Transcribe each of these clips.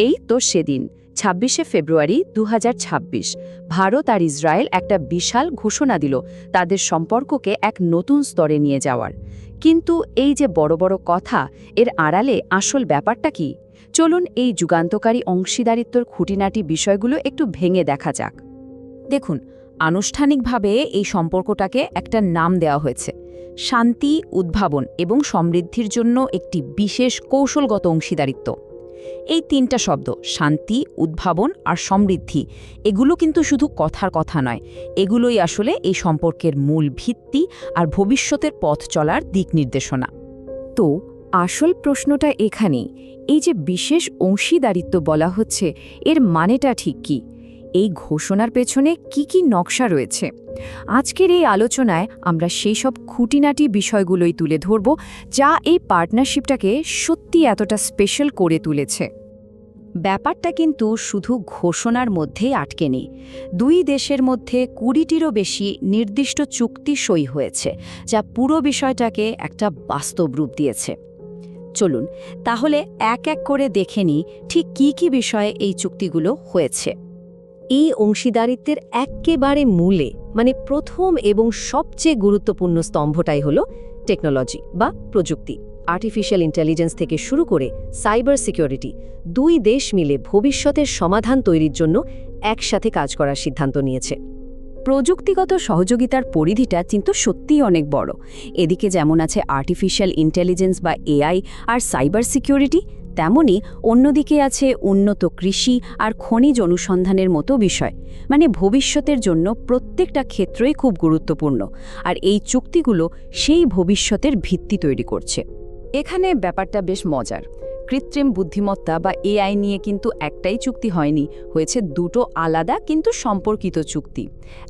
এই তো সেদিন ২৬শে ফেব্রুয়ারি ২০২৬ ভারত আর ইসরায়েল একটা বিশাল ঘোষণা দিল তাদের সম্পর্ককে এক নতুন স্তরে নিয়ে যাওয়ার। কিন্তু এই যে বড় বড় কথা, এর আড়ালে আসল ব্যাপারটা কি? চলুন এই যুগান্তকারী অংশীদারিত্বর খুঁটিনাটি বিষয়গুলো একটু ভেঙে দেখা যাক। দেখুন, আনুষ্ঠানিকভাবে এই সম্পর্কটাকে একটা নাম দেওয়া হয়েছে, শান্তি, উদ্ভাবন এবং সমৃদ্ধির জন্য একটি বিশেষ কৌশলগত অংশীদারিত্ব। এই তিনটা শব্দ, শান্তি, উদ্ভাবন আর সমৃদ্ধি, এগুলো কিন্তু শুধু কথার কথা নয়, এগুলোই আসলে এই সম্পর্কের মূল ভিত্তি আর ভবিষ্যতের পথ চলার দিক নির্দেশনা। তো আসল প্রশ্নটা এখানেই, এই যে বিশেষ অংশীদারিত্ব বলা হচ্ছে, এর মানেটা ঠিক কি? এই ঘোষণার পেছনে কি কি নকশা রয়েছে? আজকের এই আলোচনায় আমরা সেই সব খুঁটিনাটি বিষয়গুলোই তুলে ধরব, যা এই পার্টনারশিপটাকে সত্যি এতটা স্পেশাল করে তুলেছে। ব্যাপারটা কিন্তু শুধু ঘোষণার মধ্যেই আটকে নেই। দুই দেশের মধ্যে ২০টিরও বেশি নির্দিষ্ট চুক্তি সই হয়েছে, যা পুরো বিষয়টাকে একটা বাস্তব রূপ দিয়েছে। চলুন তাহলে এক এক করে দেখে নিই ঠিক কি কি বিষয়ে এই চুক্তিগুলো হয়েছে। এই অংশীদারিত্বের একেবারে মূলে, মানে প্রথম এবং সবচেয়ে গুরুত্বপূর্ণ স্তম্ভটাই হলো টেকনোলজি বা প্রযুক্তি। আর্টিফিশিয়াল ইন্টেলিজেন্স থেকে শুরু করে সাইবার সিকিউরিটি, দুই দেশ মিলে ভবিষ্যতের সমাধান তৈরির জন্য একসাথে কাজ করার সিদ্ধান্ত নিয়েছে। প্রযুক্তিগত সহযোগিতার পরিধিটা কিন্তু সত্যিই অনেক বড়। এদিকে যেমন আছে আর্টিফিশিয়াল ইন্টেলিজেন্স বা এআই আর সাইবার সিকিউরিটি, তেমনি অন্যদিকে আছে উন্নত কৃষি আর খনিজ অনুসন্ধানের মতো বিষয়। মানে ভবিষ্যতের জন্য প্রত্যেকটা ক্ষেত্রই খুব গুরুত্বপূর্ণ, আর এই চুক্তিগুলো সেই ভবিষ্যতের ভিত্তি তৈরি করছে। এখানে ব্যাপারটা বেশ মজার। কৃত্রিম বুদ্ধিমত্তা বা এআই নিয়ে কিন্তু একটাই চুক্তি হয়নি, হয়েছে দুটো আলাদা কিন্তু সম্পর্কিত চুক্তি।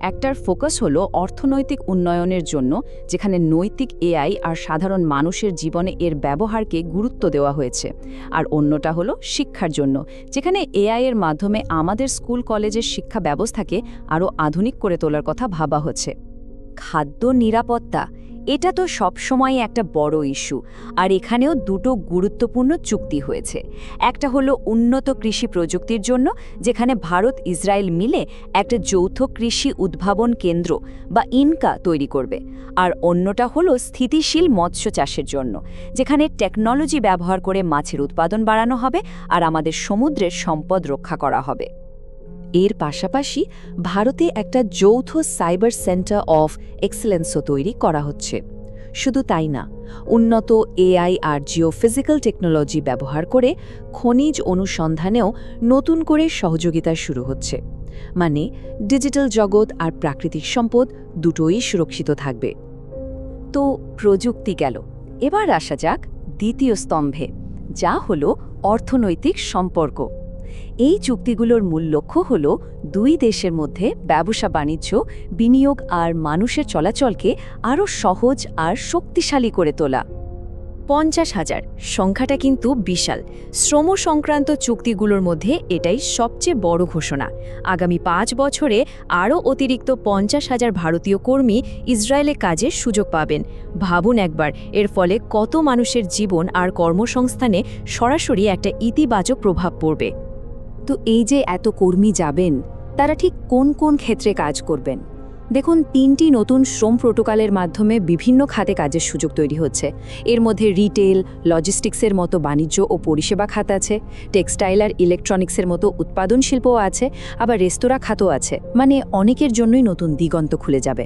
একটার ফোকাস হলো অর্থনৈতিক উন্নয়নের জন্য, যেখানে নৈতিক এআই আর সাধারণ মানুষের জীবনে এর ব্যবহারকে গুরুত্ব দেওয়া হয়েছে। আর অন্যটা হলো শিক্ষার জন্য, যেখানে এআই এর মাধ্যমে আমাদের স্কুল কলেজের শিক্ষা ব্যবস্থাকে আরও আধুনিক করে তোলার কথা ভাবা হচ্ছে। খাদ্য নিরাপত্তা, এটা তো সবসময় একটা বড় ইস্যু, আর এখানেও দুটো গুরুত্বপূর্ণ চুক্তি হয়েছে। একটা হলো উন্নত কৃষি প্রযুক্তির জন্য, যেখানে ভারত ইসরায়েল মিলে একটা যৌথ কৃষি উদ্ভাবন কেন্দ্র বা ইনকা তৈরি করবে। আর অন্যটা হলো স্থিতিশীল মৎস্য চাষের জন্য, যেখানে টেকনোলজি ব্যবহার করে মাছের উৎপাদন বাড়ানো হবে আর আমাদের সমুদ্রের সম্পদ রক্ষা করা হবে। এর পাশাপাশি ভারতে একটা যৌথ সাইবার সেন্টার অফ এক্সেলেন্সও তৈরি করা হচ্ছে। শুধু তাই না, উন্নত এআই আর জিওফিজিক্যাল টেকনোলজি ব্যবহার করে খনিজ অনুসন্ধানেও নতুন করে সহযোগিতা শুরু হচ্ছে। মানে ডিজিটাল জগৎ আর প্রাকৃতিক সম্পদ দুটোই সুরক্ষিত থাকবে। তো প্রযুক্তি গেল, এবার আসা যাক দ্বিতীয় স্তম্ভে, যা হলো অর্থনৈতিক সম্পর্ক। এই চুক্তিগুলোর মূল লক্ষ্য হল দুই দেশের মধ্যে ব্যবসা বাণিজ্য, বিনিয়োগ আর মানুষের চলাচলকে আরও সহজ আর শক্তিশালী করে তোলা। ৫০,০০০ সংখ্যাটা কিন্তু বিশাল। শ্রম সংক্রান্ত চুক্তিগুলোর মধ্যে এটাই সবচেয়ে বড় ঘোষণা। আগামী ৫ বছরে আরও অতিরিক্ত ৫০,০০০ ভারতীয় কর্মী ইসরায়েলে কাজের সুযোগ পাবেন। ভাবুন একবার, এর ফলে কত মানুষের জীবন আর কর্মসংস্থানে সরাসরি একটা ইতিবাচক প্রভাব পড়বে। তো এই যে এত কর্মী যাবেন, তারা ঠিক কোন কোন ক্ষেত্রে কাজ করবেন? দেখুন, ৩টি নতুন শ্রম প্রোটোকলের মাধ্যমে বিভিন্ন খাতে কাজের সুযোগ তৈরি হচ্ছে। এর মধ্যে রিটেল, লজিস্টিক্সের মতো বাণিজ্য ও পরিষেবা খাত আছে, টেক্সটাইল আর ইলেকট্রনিক্সের মতো উৎপাদন শিল্পও আছে, আবার রেস্তোরাঁ খাতও আছে। মানে অনেকের জন্যই নতুন দিগন্ত খুলে যাবে।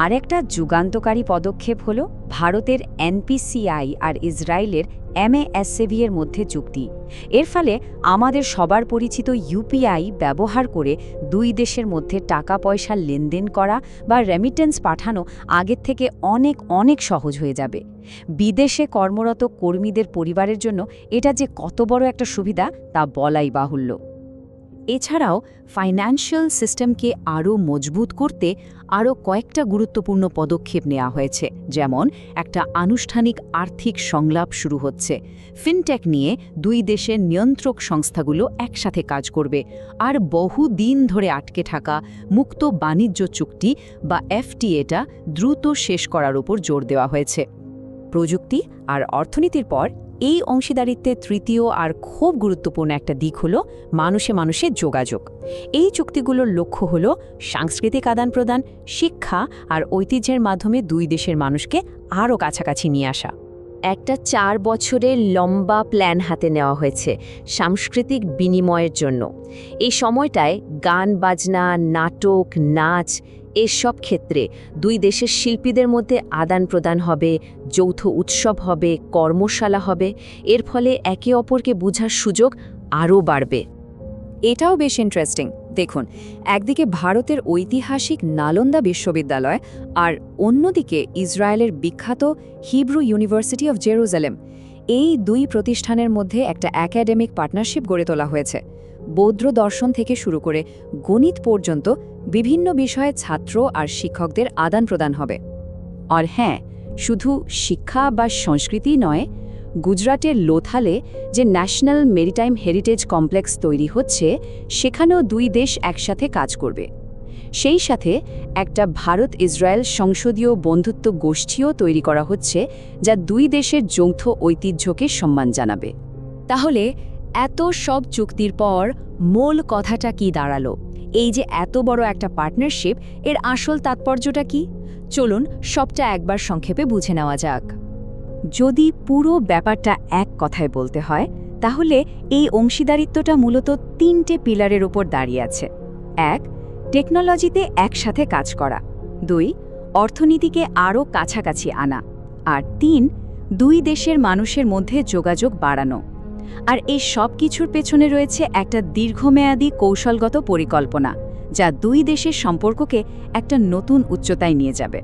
আর একটা যুগান্তকারী পদক্ষেপ হল ভারতের এনপিসিআই আর ইসরায়েলের এমএএসসিভি এর মধ্যে চুক্তি। এর ফলে আমাদের সবার পরিচিত ইউপিআই ব্যবহার করে দুই দেশের মধ্যে টাকা পয়সা লেনদেন করা বা রেমিটেন্স পাঠানো আগের থেকে অনেক অনেক সহজ হয়ে যাবে। বিদেশে কর্মরত কর্মীদের পরিবারের জন্য এটা যে কত বড় একটা সুবিধা তা বলাই বাহুল্য। এছাড়াও ফাইন্যান্সিয়াল সিস্টেমকে আরও মজবুত করতে আরও কয়েকটা গুরুত্বপূর্ণ পদক্ষেপ নেওয়া হয়েছে। যেমন একটা আনুষ্ঠানিক আর্থিক সংলাপ শুরু হচ্ছে। ফিনটেক নিয়ে দুই দেশের নিয়ন্ত্রক সংস্থাগুলো একসাথে কাজ করবে। আর বহুদিন ধরে আটকে থাকা মুক্ত বাণিজ্য চুক্তি বা এফটিএটা দ্রুত শেষ করার উপর জোর দেওয়া হয়েছে। প্রযুক্তি আর অর্থনীতির পর এই অংশীদারিত্বের তৃতীয় আর খুব গুরুত্বপূর্ণ একটা দিক হলো মানুষে মানুষে যোগাযোগ। এই চুক্তিগুলোর লক্ষ্য হলো সাংস্কৃতিক আদান-প্রদান, শিক্ষা আর ঐতিহ্যের মাধ্যমে দুই দেশের মানুষকে আরও কাছাকাছি নিয়ে আসা। একটা 4 বছরের লম্বা প্ল্যান হাতে নেওয়া হয়েছে সাংস্কৃতিক বিনিময়ের জন্য। এই সময়টায় গান বাজনা, নাটক, নাচ এসব ক্ষেত্রে দুই দেশের শিল্পীদের মধ্যে আদান প্রদান হবে, যৌথ উৎসব হবে, কর্মশালা হবে। এর ফলে একে অপরকে বোঝার সুযোগ আরও বাড়বে। এটাও বেশ ইন্টারেস্টিং। দেখুন, একদিকে ভারতের ঐতিহাসিক নালন্দা বিশ্ববিদ্যালয় আর অন্যদিকে ইসরায়েলের বিখ্যাত হিব্রু ইউনিভার্সিটি অফ জেরুজালেম। এই দুই প্রতিষ্ঠানের মধ্যে একটা একাডেমিক পার্টনারশিপ গড়ে তোলা হয়েছে। বৌদ্ধ দর্শন থেকে শুরু করে গণিত পর্যন্ত বিভিন্ন বিষয়ে ছাত্র আর শিক্ষকদের আদান প্রদান হবে। আর হ্যাঁ, শুধু শিক্ষা বা সংস্কৃতি নয়, গুজরাটের লোথালে যে ন্যাশনাল মেরিটাইম হেরিটেজ কমপ্লেক্স তৈরি হচ্ছে, সেখানেও দুই দেশ একসাথে কাজ করবে। সেই সাথে একটা ভারত ইসরায়েল সংসদীয় বন্ধুত্ব গোষ্ঠীও তৈরি করা হচ্ছে, যা দুই দেশের যৌথ ঐতিহ্যকে সম্মান জানাবে। তাহলে এত সব চুক্তির পর মূল কথাটা কি দাঁড়ালো? এই যে এত বড় একটা পার্টনারশিপ, এর আসল তাৎপর্যটা কি? চলুন সবটা একবার সংক্ষেপে বুঝে নেওয়া যাক। যদি পুরো ব্যাপারটা এক কথায় বলতে হয়, তাহলে এই অংশীদারিত্বটা মূলত 3টে পিলারের উপর দাঁড়িয়ে আছে। 1. টেকনোলজিতে একসাথে কাজ করা। 2. অর্থনীতিকে আরও কাছাকাছি আনা। আর 3. দুই দেশের মানুষের মধ্যে যোগাযোগ বাড়ানো। আর এই সব কিছুর পেছনে রয়েছে একটা দীর্ঘমেয়াদী কৌশলগত পরিকল্পনা, যা দুই দেশের সম্পর্ককে একটা নতুন উচ্চতায় নিয়ে যাবে।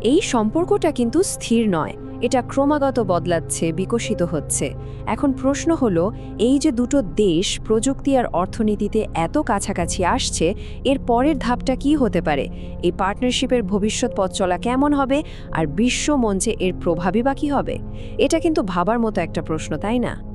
এই সম্পর্কটা কিন্তু স্থির নয়, এটা ক্রমাগত বদলাচ্ছে, বিকশিত হচ্ছে। এখন প্রশ্ন হলো, এই যে দুটো দেশ প্রযুক্তি আর অর্থনীতিতে এত কাছাকাছি আসছে, এর পরের ধাপটা কি হতে পারে? এই পার্টনারশিপের ভবিষ্যৎ পথ চলা কেমন হবে, আর বিশ্ব মঞ্চে এর প্রভাবই বা কী হবে? এটা কিন্তু ভাবার মতো একটা প্রশ্ন, তাই না?